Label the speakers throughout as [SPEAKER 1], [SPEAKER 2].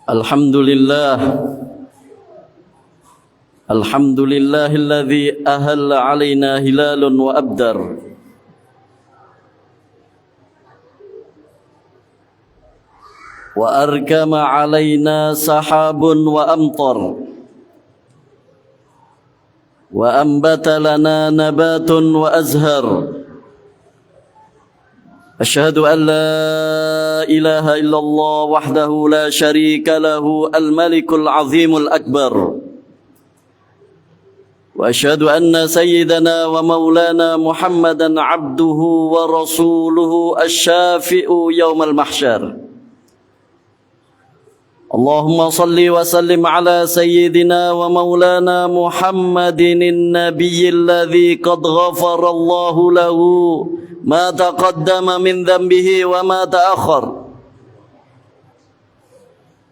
[SPEAKER 1] Alhamdulillah Alhamdulillahilladzi ahalla alaina hilalun wa abdar wa arkama alaina sahabun wa amtar wa ambata lana nabatun wa azhar. أشهد أن لا إله إلا الله وحده لا شريك له الملك العظيم الأكبر وأشهد أن سيدنا ومولانا محمدا عبده ورسوله الشافئ يوم المحشر. اللهم صل وسلم على سيدنا ومولانا محمد النبي الذي قد غفر الله له ما تقدم من ذنبه وما تأخر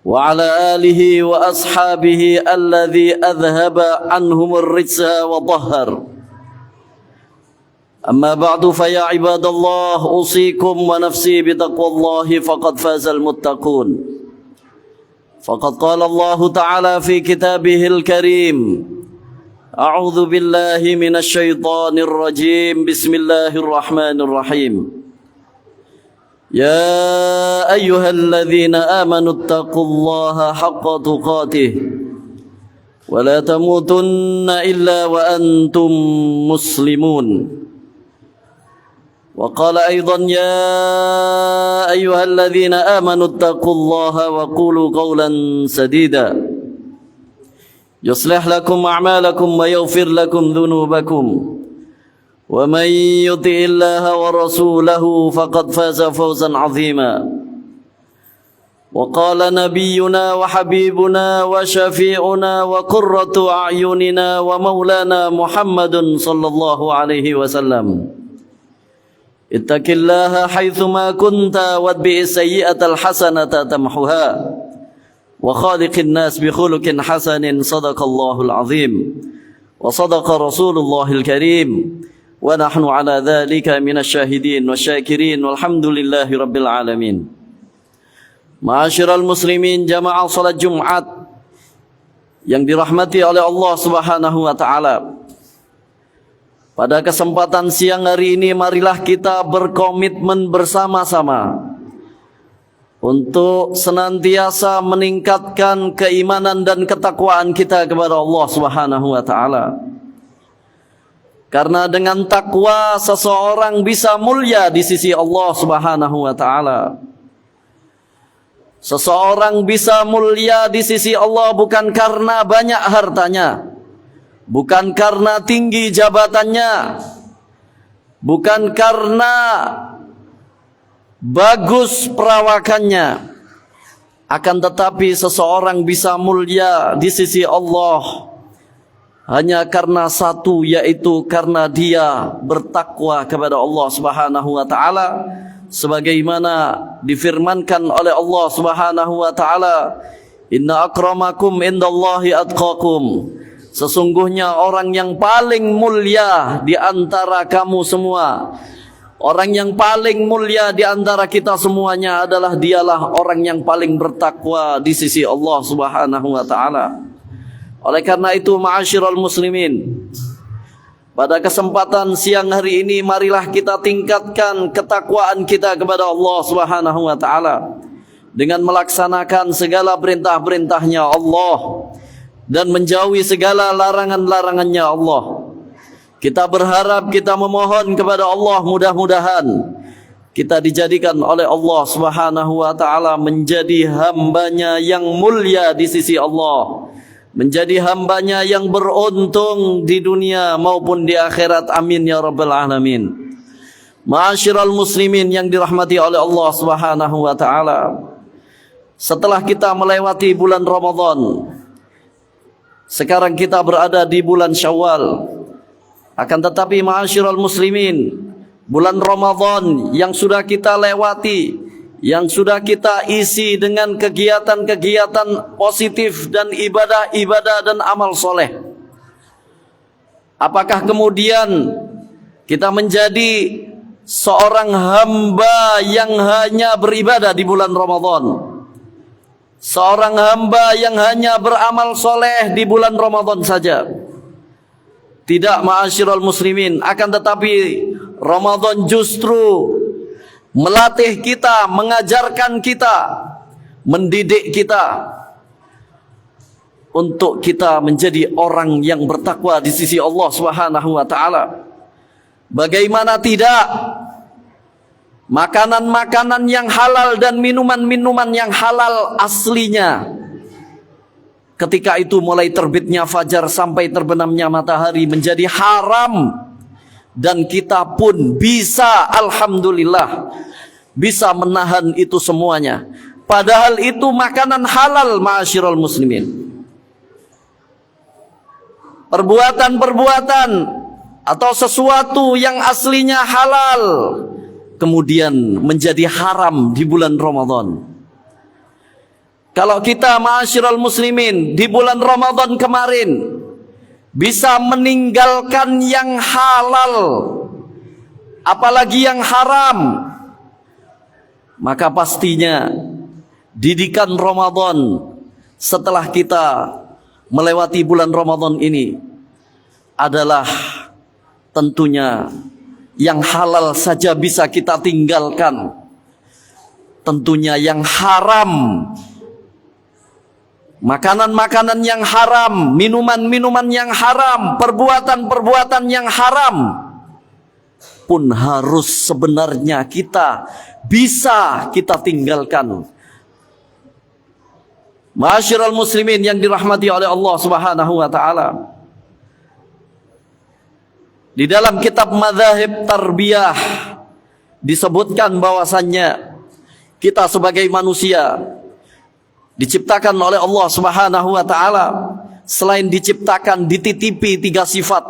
[SPEAKER 1] وعلى آله وأصحابه الذي أذهب عنهم الرجس وطهر. أما بعد فيا عباد الله أوصيكم ونفسي بتقوى الله فقد فاز المتقون. فقد قال الله تعالى في كتابه الكريم: أعوذ بالله من الشيطان الرجيم بسم الله الرحمن الرحيم يا أيها الذين آمنوا اتقوا الله حق تقاته ولا تموتن إلا وأنتم مسلمون. وقال أيضا يا أيها الذين آمنوا اتقوا الله وقولوا قولا سديدا يصلح لكم أعمالكم ويغفر لكم ذنوبكم ومن يطع الله ورسوله فقد فاز فوزا عظيما. وقال نبينا وحبيبنا وشفيعنا وقرة أعيننا ومولانا محمد صلى الله عليه وسلم: اتق الله حيثما كنت واتبع السيئة الحسنة تمحها وخالق الناس بخلق حسن. صدق الله العظيم وصدق رسول الله الكريم ونحن على ذلك من الشاهدين والشاكرين والحمد لله رب العالمين. Ma'asyiral muslimin, jamaah salat Jumat yang dirahmati oleh Allah Subhanahu wa taala. Pada kesempatan siang hari ini marilah kita berkomitmen bersama-sama untuk senantiasa meningkatkan keimanan dan ketakwaan kita kepada Allah Subhanahu wa taala. Karena dengan takwa seseorang bisa mulia di sisi Allah Subhanahu wa taala. Seseorang bisa mulia di sisi Allah bukan karena banyak hartanya, bukan karena tinggi jabatannya, bukan karena bagus perawakannya, akan tetapi seseorang bisa mulia di sisi Allah hanya karena satu, yaitu karena dia bertakwa kepada Allah Subhanahu wa taala, sebagaimana difirmankan oleh Allah Subhanahu wa taala: inna akramakum indallahi atqakum. Sesungguhnya orang yang paling mulia di antara kamu semua, orang yang paling mulia di antara kita semuanya adalah dialah orang yang paling bertakwa di sisi Allah Subhanahu wa taala. Oleh karena itu, ma'asyiral muslimin, pada kesempatan siang hari ini marilah kita tingkatkan ketakwaan kita kepada Allah Subhanahu wa taala dengan melaksanakan segala perintah-perintahnya Allah dan menjauhi segala larangan-larangannya Allah. Kita berharap, kita memohon kepada Allah, mudah-mudahan kita dijadikan oleh Allah Subhanahu wa taala menjadi hambanya yang mulia di sisi Allah, menjadi hambanya yang beruntung di dunia maupun di akhirat. Amin ya rabbal alamin. Ma'asyiral muslimin yang dirahmati oleh Allah Subhanahu wa taala, setelah kita melewati bulan Ramadan, sekarang kita berada di bulan Syawal. Akan tetapi ma'asyiral muslimin, bulan Ramadan yang sudah kita lewati, yang sudah kita isi dengan kegiatan-kegiatan positif dan ibadah-ibadah dan amal soleh, apakah kemudian kita menjadi seorang hamba yang hanya beribadah di bulan Ramadan? seorang hamba yang hanya beramal soleh di bulan Ramadan saja. Tidak, ma'asyiral muslimin, akan tetapi Ramadan justru melatih kita, mengajarkan kita, mendidik kita untuk kita menjadi orang yang bertakwa di sisi Allah Subhanahu wa taala. Bagaimana tidak, makanan-makanan yang halal dan minuman-minuman yang halal aslinya, ketika itu mulai terbitnya fajar sampai terbenamnya matahari menjadi haram. Dan kita pun bisa, alhamdulillah, bisa menahan itu semuanya. Padahal itu makanan halal, ma'asyiral muslimin. Perbuatan-perbuatan atau sesuatu yang aslinya halal kemudian menjadi haram di bulan Ramadan. Kalau kita, ma'asyiral muslimin, di bulan Ramadan kemarin bisa meninggalkan yang halal, apalagi yang haram, maka pastinya didikan Ramadan setelah kita melewati bulan Ramadan ini adalah tentunya yang halal saja bisa kita tinggalkan. Tentunya yang haram, makanan-makanan yang haram, minuman-minuman yang haram, perbuatan-perbuatan yang haram pun harus sebenarnya kita bisa kita tinggalkan. Ma'asyiral muslimin yang dirahmati oleh Allah Subhanahu wa taala. Di dalam kitab Madzahib Tarbiyah disebutkan bahwasannya kita sebagai manusia diciptakan oleh Allah Subhanahu wa taala, selain diciptakan dititipi 3 sifat.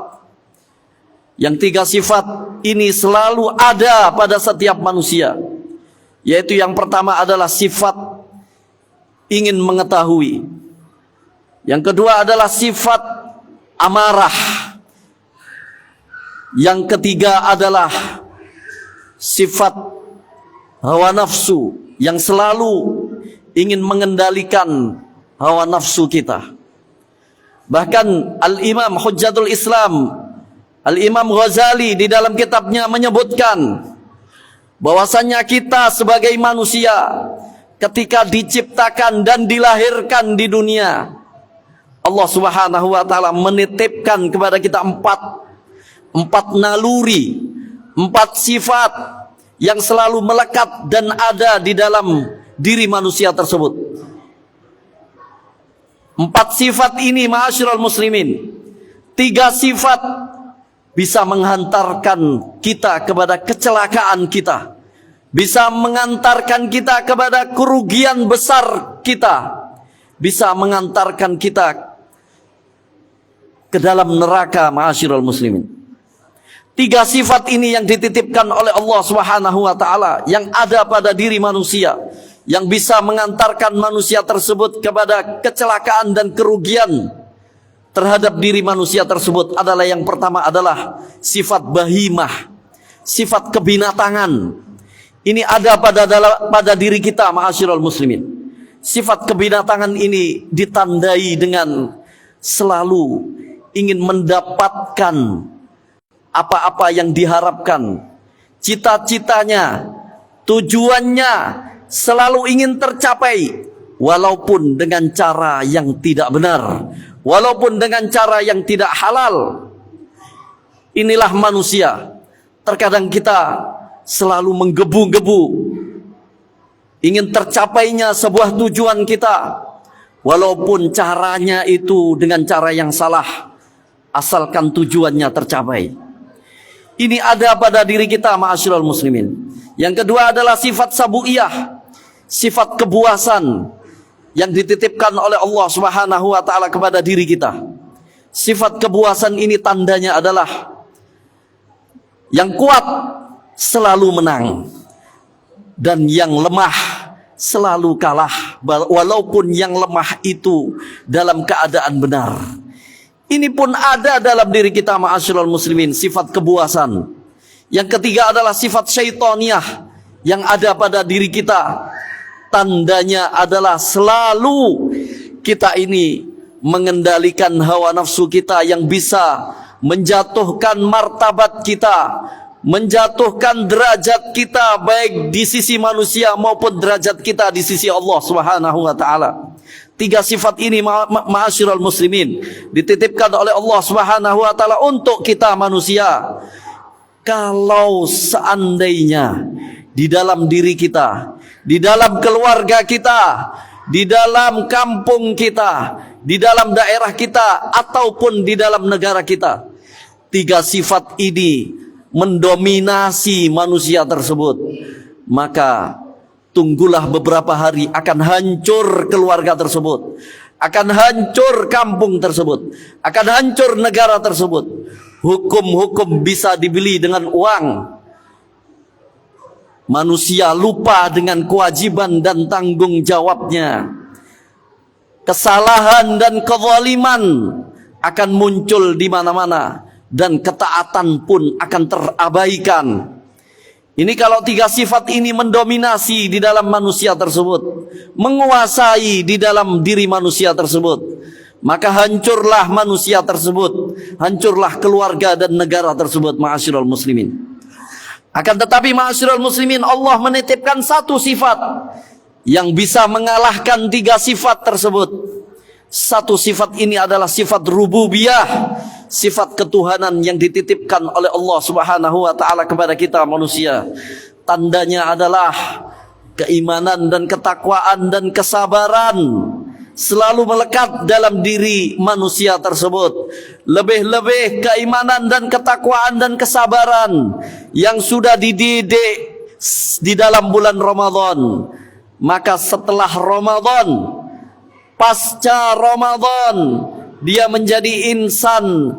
[SPEAKER 1] Yang 3 sifat ini selalu ada pada setiap manusia. Yaitu yang pertama adalah sifat ingin mengetahui. Yang kedua adalah sifat amarah. Yang ketiga adalah sifat hawa nafsu, yang selalu ingin mengendalikan hawa nafsu kita. Bahkan Al-Imam Hujjatul Islam, Al-Imam Ghazali di dalam kitabnya menyebutkan bahwasanya kita sebagai manusia ketika diciptakan dan dilahirkan di dunia, Allah Subhanahu wa taala menitipkan kepada kita empat naluri, 4 sifat yang selalu melekat dan ada di dalam diri manusia tersebut. 4 sifat ini, ma'asyiral muslimin, 3 sifat bisa menghantarkan kita kepada kecelakaan kita, bisa mengantarkan kita kepada kerugian besar kita, bisa mengantarkan kita ke dalam neraka, ma'asyiral muslimin. 3 sifat ini yang dititipkan oleh Allah Subhanahu wa taala yang ada pada diri manusia, yang bisa mengantarkan manusia tersebut kepada kecelakaan dan kerugian terhadap diri manusia tersebut adalah, yang pertama adalah sifat bahimah, sifat kebinatangan. Ini ada pada diri kita, ma'asyiral muslimin. Sifat kebinatangan ini ditandai dengan selalu ingin mendapatkan apa-apa yang diharapkan, cita-citanya, tujuannya selalu ingin tercapai, walaupun dengan cara yang tidak benar, walaupun dengan cara yang tidak halal. Inilah manusia. Terkadang kita selalu menggebu-gebu ingin tercapainya sebuah tujuan kita, walaupun caranya itu dengan cara yang salah, asalkan tujuannya tercapai. Ini ada pada diri kita, ma'asyiral muslimin. Yang kedua adalah sifat sabuiyah, sifat kebuasan yang dititipkan oleh Allah Subhanahu wa taala kepada diri kita. Sifat kebuasan ini tandanya adalah yang kuat selalu menang dan yang lemah selalu kalah, walaupun yang lemah itu dalam keadaan benar. Ini pun ada dalam diri kita, ma'asyiral muslimin, sifat kebuasan. Yang ketiga adalah sifat syaitaniyah yang ada pada diri kita. tandanya adalah selalu kita ini mengendalikan hawa nafsu kita yang bisa menjatuhkan martabat kita, menjatuhkan derajat kita baik di sisi manusia maupun derajat kita di sisi Allah Subhanahu wa taala. 3 sifat ini ma'asyiral muslimin dititipkan oleh Allah Subhanahu wa taala untuk kita manusia. Kalau seandainya di dalam diri kita, di dalam keluarga kita, di dalam kampung kita, di dalam daerah kita, ataupun di dalam negara kita, 3 sifat ini mendominasi manusia tersebut, maka tunggulah beberapa hari akan hancur keluarga tersebut, akan hancur kampung tersebut, akan hancur negara tersebut. Hukum-hukum bisa dibeli dengan uang. Manusia lupa dengan kewajiban dan tanggung jawabnya. Kesalahan dan kezaliman akan muncul di mana-mana, dan ketaatan pun akan terabaikan. Ini kalau 3 sifat ini mendominasi di dalam manusia tersebut, menguasai di dalam diri manusia tersebut, maka hancurlah manusia tersebut, hancurlah keluarga dan negara tersebut, ma'asyiral muslimin. Akan tetapi ma'asyiral muslimin, Allah menitipkan 1 sifat yang bisa mengalahkan 3 sifat tersebut. 1 sifat ini adalah sifat rububiyah, sifat ketuhanan yang dititipkan oleh Allah Subhanahu wa taala kepada kita manusia. Tandanya adalah keimanan dan ketakwaan dan kesabaran selalu melekat dalam diri manusia tersebut. Lebih-lebih keimanan dan ketakwaan dan kesabaran yang sudah dididik di dalam bulan Ramadan, maka setelah Ramadan, pasca Ramadan, dia menjadi insan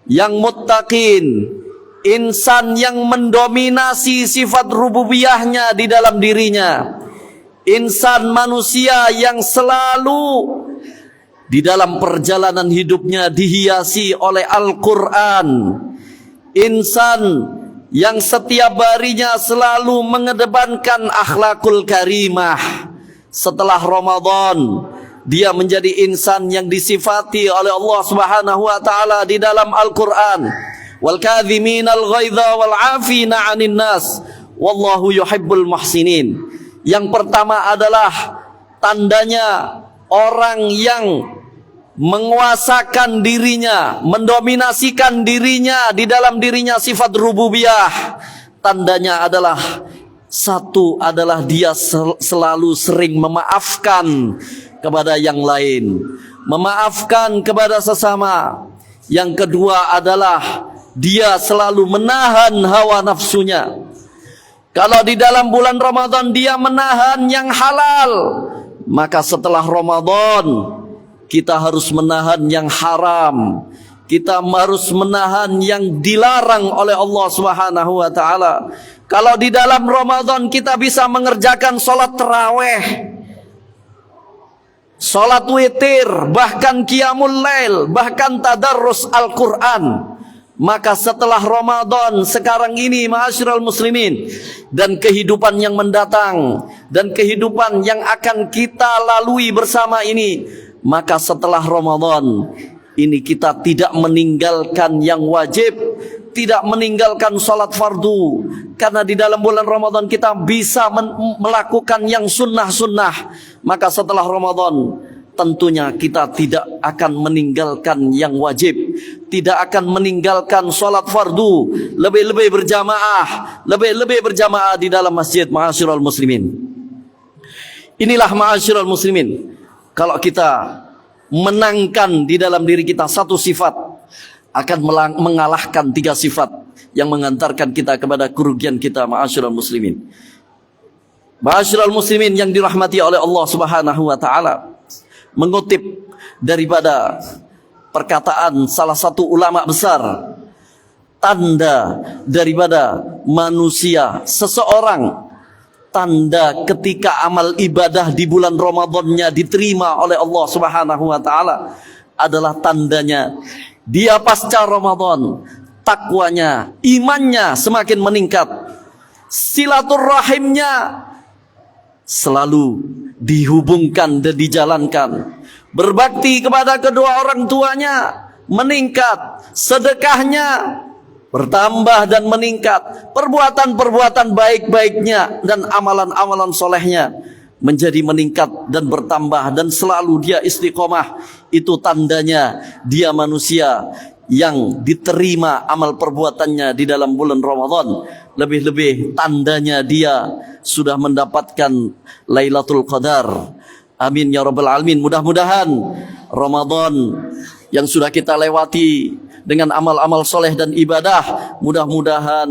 [SPEAKER 1] yang muttaqin, insan yang mendominasi sifat rububiyahnya di dalam dirinya, insan manusia yang selalu di dalam perjalanan hidupnya dihiasi oleh Al-Quran, insan yang setiap harinya selalu mengedepankan akhlakul karimah. Setelah Ramadan, dia menjadi insan yang disifati oleh Allah Subhanahu wa taala di dalam Al-Quran, wal kadhiminal ghaidha wal 'afina 'anil nas wallahu yuhibbul muhsinin. Yang pertama adalah tandanya orang yang menguasakan dirinya, mendominasikan dirinya, di dalam dirinya sifat rububiyah. Tandanya adalah 1 adalah dia selalu sering memaafkan kepada yang lain, memaafkan kepada sesama. Yang kedua adalah dia selalu menahan hawa nafsunya. Kalau di dalam bulan Ramadan dia menahan yang halal, maka setelah Ramadan kita harus menahan yang haram. Kita harus menahan yang dilarang oleh Allah Subhanahu wa taala. Kalau di dalam Ramadan kita bisa mengerjakan salat tarawih, salat witir, bahkan qiyamul lail, bahkan tadarrus Al-Quran, maka setelah Ramadan sekarang ini ma'asyiral muslimin, dan kehidupan yang mendatang, dan kehidupan yang akan kita lalui bersama ini, maka setelah Ramadan ini kita tidak meninggalkan yang wajib, tidak meninggalkan salat fardu, karena di dalam bulan Ramadan kita bisa melakukan yang sunnah-sunnah. Maka setelah Ramadan tentunya kita tidak akan meninggalkan yang wajib, tidak akan meninggalkan salat fardu, lebih-lebih berjamaah di dalam masjid, ma'asyiral muslimin. Inilah ma'asyiral muslimin, kalau kita menangkan di dalam diri kita 1 sifat, akan mengalahkan 3 sifat yang mengantarkan kita kepada kerugian kita, ma'asyiral muslimin. Ma'asyiral muslimin yang dirahmati oleh Allah Subhanahu wa taala, mengutip daripada perkataan salah satu ulama besar, tanda daripada manusia seseorang, tanda ketika amal ibadah di bulan Ramadannya diterima oleh Allah Subhanahu wa taala adalah tandanya dia pasca Ramadan takwanya, imannya semakin meningkat, silaturrahimnya selalu dihubungkan dan dijalankan. Berbakti kepada kedua orang tuanya meningkat, sedekahnya bertambah dan meningkat, perbuatan-perbuatan baik-baiknya dan amalan-amalan solehnya menjadi meningkat dan bertambah, dan selalu dia istiqomah. Itu tandanya dia manusia yang diterima amal perbuatannya di dalam bulan Ramadan. Lebih-lebih tandanya dia sudah mendapatkan Lailatul Qadar. Amin ya rabbal alamin. Mudah-mudahan Ramadan yang sudah kita lewati dengan amal-amal soleh dan ibadah, mudah-mudahan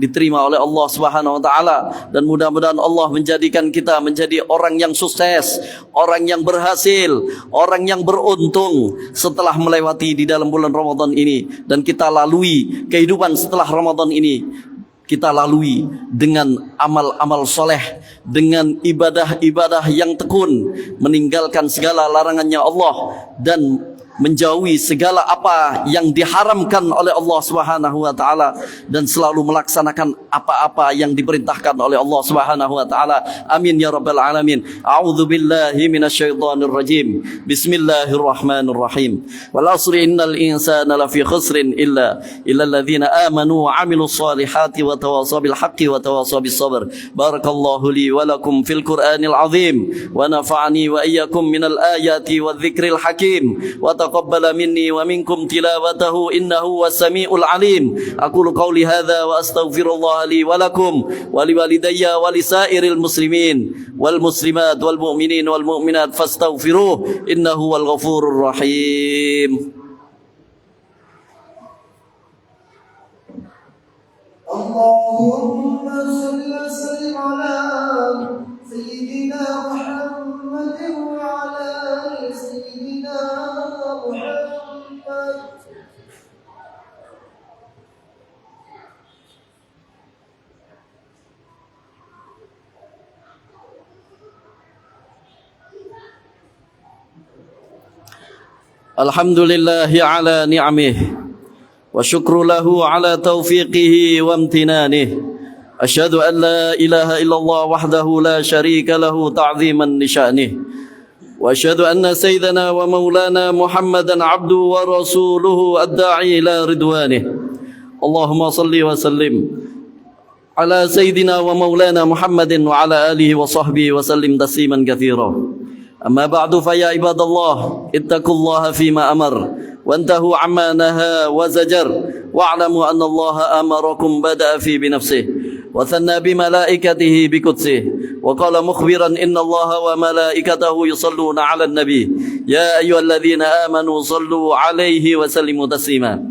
[SPEAKER 1] diterima oleh Allah Subhanahu wa taala, dan mudah-mudahan Allah menjadikan kita menjadi orang yang sukses, orang yang berhasil, orang yang beruntung setelah melewati di dalam bulan Ramadan ini. Dan kita lalui kehidupan setelah Ramadan ini, kita lalui dengan amal-amal soleh, dengan ibadah-ibadah yang tekun, meninggalkan segala larangannya Allah dan menjauhi segala apa yang diharamkan oleh Allah Subhanahu wa taala, dan selalu melaksanakan apa-apa yang diperintahkan oleh Allah Subhanahu wa taala. Amin ya rabbal alamin. A'udzu billahi minasyaitonir rajim. Bismillahirrahmanirrahim. Wal 'asri innal insana lafi khusrin illa alladzina amanu wa 'amilus solihati wa tawasaw bil haqqi wa tawasaw bis sabr. Barakallahu li wa lakum fil Qur'anil 'azim wa nafa'ani wa iyyakum minal ayati wadh-dhikril hakim wa تقبل مني ومنكم تلاوته إنه هو السميع العليم. أقول قولي هذا وأستغفر الله لي ولكم ولوالدي ولسائر المسلمين والمسلمات والمؤمنين والمؤمنات فاستغفروه إنه هو الغفور الرحيم.
[SPEAKER 2] اللهم صل وسلم على سيدنا محمد وعلى آل سيدنا محمد.
[SPEAKER 1] Alhamdulillah ala ni'amih wa syukru lahu ala taufiqihi wa amtinanih. Asyhadu an la ilaha illallah wahdahu la syarika lahu ta'ziman li sya'nih. Wa asyhadu anna sayyidana wa maulana Muhammadan abduhu wa rasuluhu ad-da'i ila ridwanih. Allahumma salli wa sallim ala sayyidina wa maulana Muhammadin wa ala alihi wa sahbihi wa sallim tasliman katsira. Amma ba'du fa ya ibadallah ittaqullaha fima amar وانتهوا عما نهى وزجر واعلموا أن الله أمركم بدأ في بنفسه وثنى بملائكته بقدسه وقال مخبرا إن الله وملائكته يصلون على النبي يا أيها الذين آمنوا صلوا عليه وسلموا تسليما.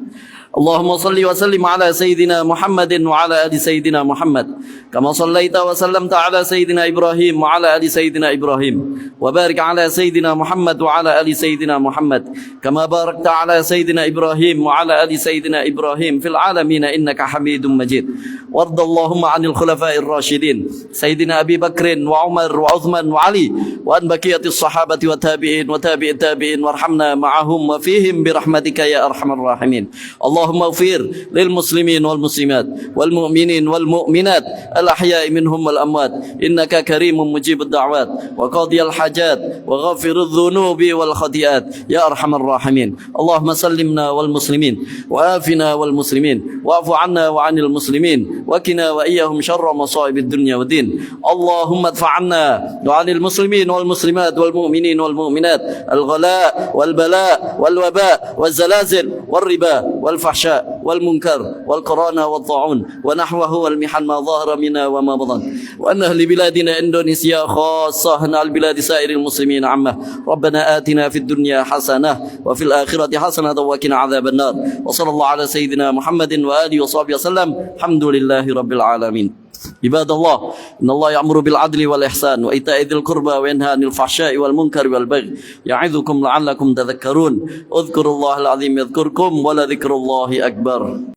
[SPEAKER 1] اللهم صل وسلم على سيدنا محمد وعلى آل سيدنا محمد كما صليت وسلمت على سيدنا إبراهيم وعلى آل سيدنا إبراهيم وبارك على سيدنا محمد وعلى آل سيدنا محمد كما باركت على سيدنا إبراهيم وعلى آل سيدنا إبراهيم في العالمين إنك حميد مجيد. وارض اللهم عن الخلفاء الراشدين سيدنا أبي بكر وعمر وعثمان وعلي وعن بقية الصحابة والتابعين وتابع التابعين وارحمنا معهم وفيهم برحمتك يا أرحم الراحمين. اللهم اغفر للمسلمين والمسلمات والمؤمنين والمؤمنات الأحياء منهم والأموات إنك كريم مجيب الدعوات وقاضي الحاجات وغافر الذنوب والخطيئات يا أرحم الراحمين. اللهم سلمنا والمسلمين وآفنا والمسلمين واعف عنا وعن المسلمين وقنا وإياهم شر مصائب الدنيا والدين. اللهم ادفع عنا وعن المسلمين والمسلمات والمؤمنين والمؤمنات الغلاء والبلاء والوباء والزلازل والربا والفحشاء والمنكر والقرآن والطاعون ونحوه والمحن ما ظهر منا وما بطن وأن أهل بلادنا إندونيسيا خاصة عن البلاد سائر المسلمين عامة. ربنا آتنا في الدنيا حسنة وفي الآخرة حسنة وقنا عذاب النار. وصلى الله على سيدنا محمد وآله وصحبه وسلم. الحمد لله رب العالمين. عباد الله إن الله يأمر بالعدل والإحسان وإيتاء ذي القربى وينهى عن الفحشاء والمنكر والبغي يعظكم لعلكم تذكرون. اذكروا الله العظيم يذكركم ولذكر الله أكبر.